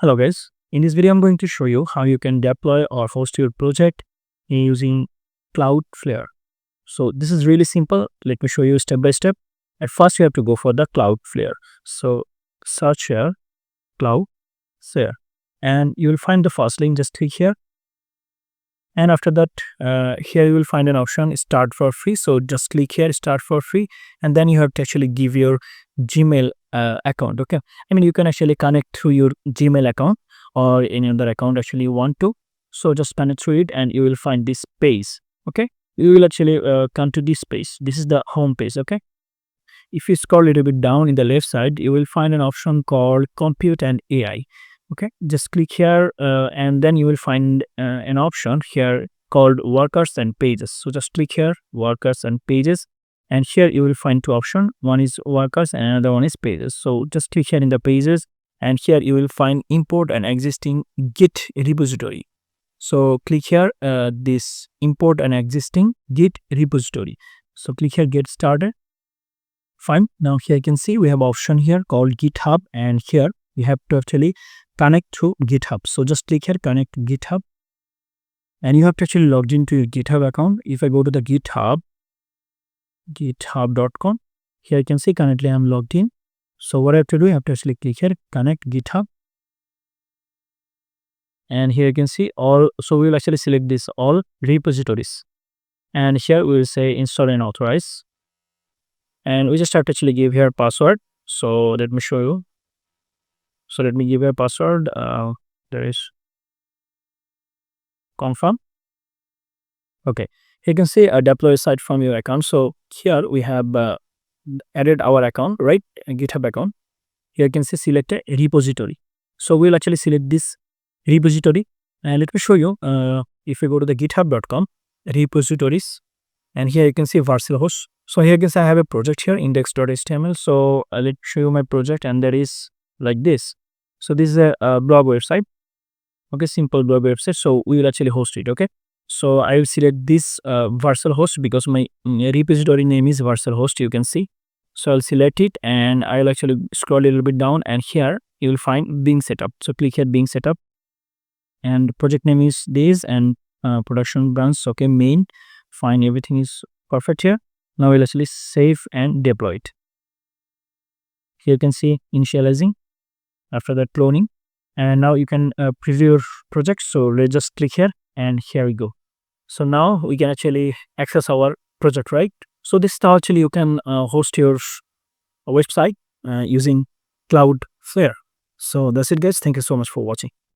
Hello guys, in this video I'm going to show you how you can deploy or host your project using Cloudflare. So this is really simple. Let me show you step by step. At first you have to go for the Cloudflare. So search here Cloudflare and you will find the first link. Just click here, and after that here you will find an option start for free. So just click here start for free, and then you have to actually give your Gmail account. Okay, I mean you can actually connect through your Gmail account or any other account actually you want to. So just connect through it and you will find this page. Okay, you will actually come to this page. This is the home page. Okay, if you scroll a little bit down in the left side, you will find an option called compute and AI. Okay, just click here and then you will find an option here called workers and pages. So just click here workers and pages, and here you will find two options. One is workers and another one is pages. So just click here in the pages, and here you will find import an existing Git repository. So click here this import an existing Git repository. So click here get started. Fine. Now here you can see we have option here called GitHub, and here you have to actually connect to GitHub. So just click here connect to GitHub, and you have to actually log into your GitHub account. If I go to the github.com, here you can see currently I'm logged in. So what I have to do, I have to actually click here connect GitHub, and here you can see all. So we will actually select this all repositories, and here we will say install and authorize, and we just have to actually give here password. So let me show you. So let me give a password. There is confirm. Okay, here you can see a deploy site from your account. So here we have added our account, right? A GitHub account. Here you can see select a repository. So we'll actually select this repository, and let me show you. If you go to the github.com repositories, and here you can see virtual host. So here you can see I have a project here index.html. So let me show you my project, and there is like this. So this is a blog website. Okay, simple blog website. So we will actually host it. Okay, so I will select this virtual host because my repository name is virtual host, you can see. So I'll select it, and I'll actually scroll a little bit down, and here you will find being setup. So click here being setup, and project name is this, and production branch. Okay, main. Fine, everything is perfect here. Now we'll actually save and deploy it. Here you can see initializing, after that cloning, and now you can preview your project. So let's just click here, and here we go. So now we can actually access our project, right? So this is how actually you can host your website using Cloudflare. So that's it guys, thank you so much for watching.